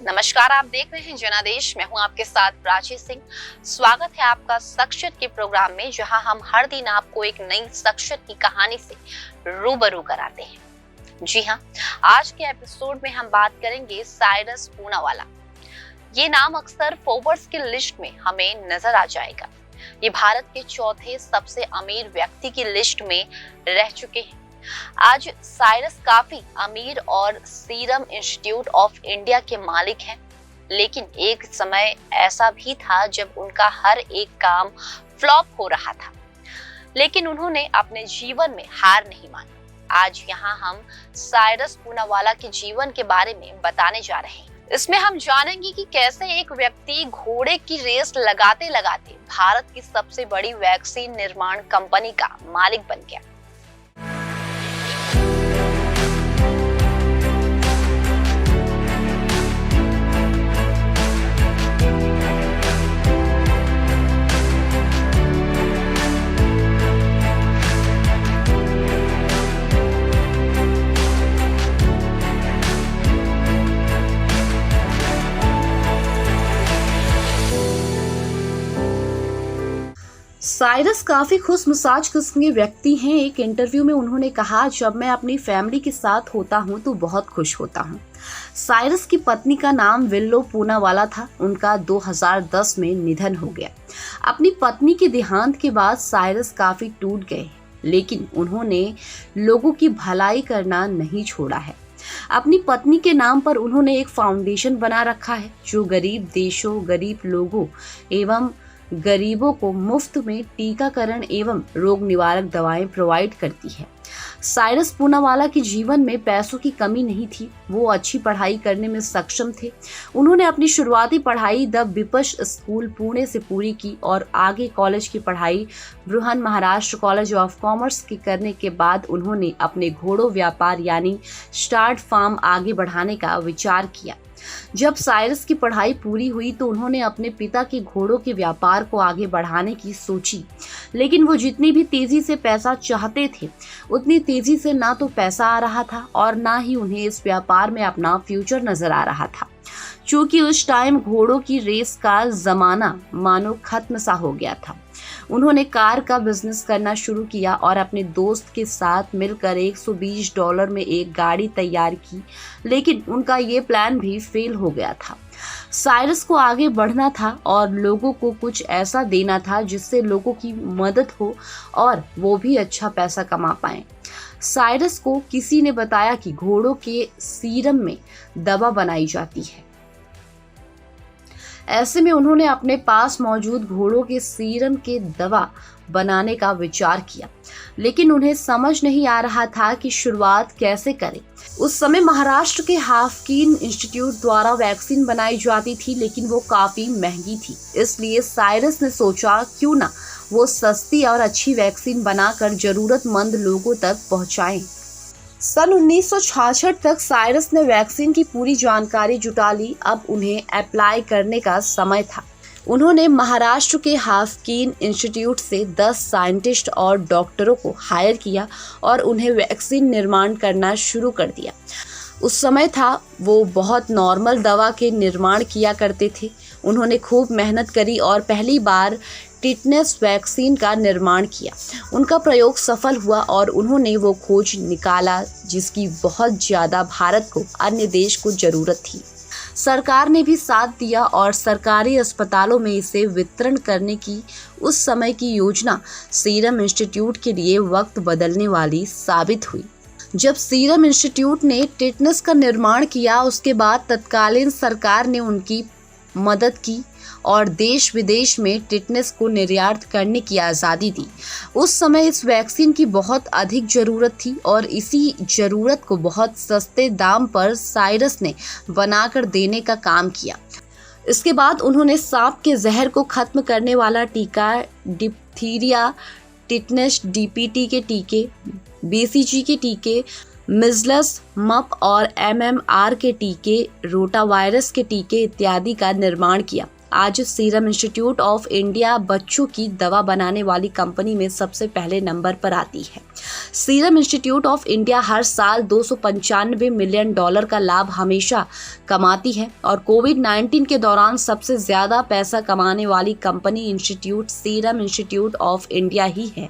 नमस्कार, आप देख रहे हैं जनादेश। मैं हूं आपके साथ प्राची सिंह। स्वागत है आपका शख्सियत के प्रोग्राम में, जहां हम हर दिन आपको एक नई शख्सियत की कहानी से रूबरू कराते हैं। जी हां, आज के एपिसोड में हम बात करेंगे साइरस पूनावाला। ये नाम अक्सर फोर्ब्स की लिस्ट में हमें नजर आ जाएगा। ये भारत के चौथे सबसे अमीर व्यक्ति की लिस्ट में रह चुके हैं। आज साइरस काफी अमीर और सीरम इंस्टीट्यूट ऑफ इंडिया के मालिक हैं, लेकिन एक समय ऐसा भी था जब उनका हर एक काम फ्लॉप हो रहा था, लेकिन उन्होंने अपने जीवन में हार नहीं मानी। आज यहाँ हम साइरस पूनावाला के जीवन के बारे में बताने जा रहे हैं। इसमें हम जानेंगे कि कैसे एक व्यक्ति घोड़े की रेस लगाते लगाते भारत की सबसे बड़ी वैक्सीन निर्माण कंपनी का मालिक बन गया। साइरस काफी खुश मिजाज किस्म के व्यक्ति हैं। एक इंटरव्यू में उन्होंने कहा, जब मैं अपनी फैमिली के साथ होता हूं तो बहुत खुश होता हूं। साइरस की पत्नी का नाम विल्लो पूनावाला था। उनका 2010 में निधन हो गया। अपनी पत्नी के देहांत के बाद साइरस काफी टूट गए, लेकिन उन्होंने लोगों की भलाई करना नहीं छोड़ा है। अपनी पत्नी के नाम पर उन्होंने एक फाउंडेशन बना रखा है जो गरीब देशों, गरीब लोगों एवं गरीबों को मुफ्त में टीकाकरण एवं रोग निवारक दवाएं प्रोवाइड करती है। साइरस पूनावाला के जीवन में पैसों की कमी नहीं थी। वो अच्छी पढ़ाई करने में सक्षम थे। उन्होंने अपनी शुरुआती पढ़ाई द बिपश स्कूल पुणे से पूरी की और आगे कॉलेज की पढ़ाई Brihan Maharashtra college of commerce की करने के बाद उन्होंने अपने घोड़ों व्यापार यानी स्टार्ट फार्म आगे बढ़ाने का विचार किया। जब साइरस की पढ़ाई पूरी हुई तो उन्होंने अपने पिता के घोड़ों के व्यापार को आगे बढ़ाने की सोची, लेकिन वो जितनी भी तेजी से पैसा चाहते थे उतनी तेजी से ना तो पैसा आ रहा था और ना ही उन्हें इस व्यापार में अपना फ्यूचर नजर आ रहा था। क्योंकि उस टाइम घोड़ों की रेस का जमाना मानो खत्म सा हो गया था। उन्होंने कार का बिजनेस करना शुरू किया और अपने दोस्त के साथ मिलकर $120 में एक गाड़ी तैयार की, लेकिन उनका ये प्लान भी फेल हो गया था। साइरस को आगे बढ़ना था और लोगों को कुछ ऐसा देना था जिससे लोगों की मदद हो और वो भी अच्छा पैसा कमा पाएं। साइरस को किसी ने बताया कि घोड़ों के सीरम में दवा बनाई जाती है। ऐसे में उन्होंने अपने पास मौजूद घोड़ों के सीरम के दवा बनाने का विचार किया, लेकिन उन्हें समझ नहीं आ रहा था कि शुरुआत कैसे करें। उस समय महाराष्ट्र के हाफकिन इंस्टीट्यूट द्वारा वैक्सीन बनाई जाती थी, लेकिन वो काफी महंगी थी। इसलिए साइरस ने सोचा क्यों ना वो सस्ती और अच्छी वैक्सीन बनाकर जरूरतमंद लोगों तक पहुंचाएं। सन 1966 तक साइरस ने वैक्सीन की पूरी जानकारी जुटा ली। अब उन्हें अप्लाई करने का समय था। उन्होंने महाराष्ट्र के हाफकिन इंस्टीट्यूट से 10 साइंटिस्ट और डॉक्टरों को हायर किया और उन्हें वैक्सीन निर्माण करना शुरू कर दिया। उस समय था वो बहुत नॉर्मल दवा के निर्माण किया करते थे। उन्होंने खूब मेहनत करी और पहली बार टिटनेस वैक्सीन का निर्माण किया। उनका प्रयोग सफल हुआ और उन्होंने वो खोज निकाला जिसकी बहुत ज़्यादा भारत को, अन्य देश को ज़रूरत थी। सरकार ने भी साथ दिया और सरकारी अस्पतालों में इसे वितरण करने की उस समय की योजना सीरम इंस्टीट्यूट के लिए वक्त बदलने वाली साबित हुई। जब सीरम इंस्टीट्यूट ने टिटनेस का निर्माण किया, उसके बाद तत्कालीन सरकार ने उनकी मदद की और देश विदेश में टिटनेस को निर्यात करने की आज़ादी दी। उस समय इस वैक्सीन की बहुत अधिक ज़रूरत थी और इसी ज़रूरत को बहुत सस्ते दाम पर साइरस ने बनाकर देने का काम किया। इसके बाद उन्होंने सांप के जहर को खत्म करने वाला टीका, डिप्थीरिया, टिटनेस, डीपीटी के टीके, बीसीजी के टीके, मिजलस, मप और एमएमआर के टीके, रोटावायरस के टीके इत्यादि का निर्माण किया। आज सीरम इंस्टीट्यूट ऑफ इंडिया बच्चों की दवा बनाने वाली कंपनी में सबसे पहले नंबर पर आती है। सीरम इंस्टीट्यूट ऑफ इंडिया हर साल $295 मिलियन का लाभ हमेशा कमाती है और कोविड-19 के दौरान सबसे ज्यादा पैसा कमाने वाली company institute serum institute of India ही है।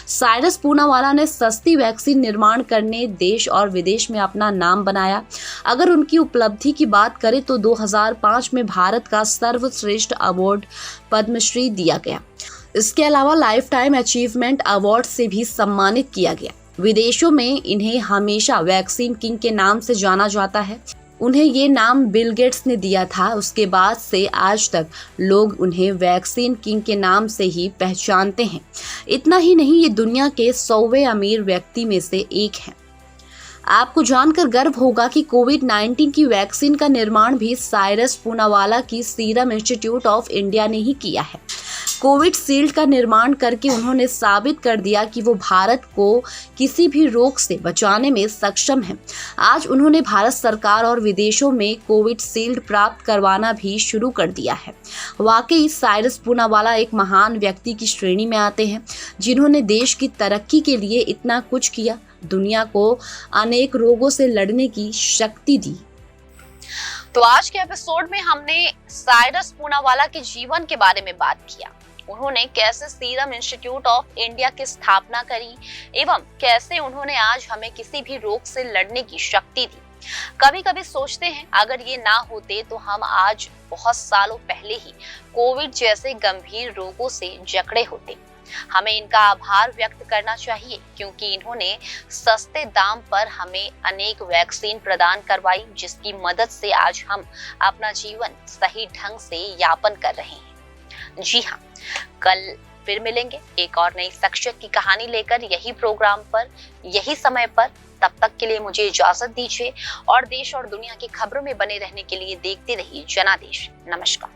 साइरस पूनावाला ने सस्ती वैक्सीन निर्माण करने देश और विदेश में अपना नाम बनाया। अगर उनकी उपलब्धि की बात करें तो 2005 में भारत का सर्वश्रेष्ठ अवार्ड पद्मश्री दिया गया। इसके अलावा लाइफ टाइम अचीवमेंट अवार्ड से भी सम्मानित किया गया। विदेशों में इन्हें हमेशा वैक्सीन किंग के नाम से जाना जाता है। उन्हें ये नाम बिल गेट्स ने दिया था। उसके बाद से आज तक लोग उन्हें वैक्सीन किंग के नाम से ही पहचानते हैं। इतना ही नहीं, ये दुनिया के 100वें अमीर व्यक्ति में से एक हैं। आपको जानकर गर्व होगा कि कोविड-19 की वैक्सीन का निर्माण भी साइरस पूनावाला की सीरम इंस्टीट्यूट ऑफ इंडिया ने ही किया है। कोविड शील्ड का निर्माण करके उन्होंने साबित कर दिया कि वो भारत को किसी भी रोग से बचाने में सक्षम है। आज उन्होंने भारत सरकार और विदेशों में कोविड शील्ड प्राप्त करवाना भी शुरू कर दिया है। वाकई साइरस पूनावाला एक महान व्यक्ति की श्रेणी में आते हैं, जिन्होंने देश की तरक्की के लिए इतना कुछ किया, दुनिया को अनेक रोगों से लड़ने की शक्ति दी। तो आज के एपिसोड में हमने साइरस पूनावाला के जीवन के बारे में बात किया। उन्होंने कैसे सीरम इंस्टीट्यूट ऑफ इंडिया की स्थापना करी एवं कैसे उन्होंने आज हमें किसी भी रोग से लड़ने की शक्ति दी। कभी कभी सोचते हैं अगर ये ना होते तो हम आज बहुत सालों पहले ही कोविड जैसे गंभीर रोगों से जकड़े होते। हमें इनका आभार व्यक्त करना चाहिए क्योंकि इन्होंने सस्ते दाम पर हमें अनेक वैक्सीन प्रदान करवाई, जिसकी मदद से आज हम अपना जीवन सही ढंग से यापन कर रहे हैं। जी हाँ, कल फिर मिलेंगे एक और नई शख्सियत की कहानी लेकर यही प्रोग्राम पर, यही समय पर। तब तक के लिए मुझे इजाजत दीजिए और देश और दुनिया की खबरों में बने रहने के लिए देखते रहिए जनादेश। नमस्कार।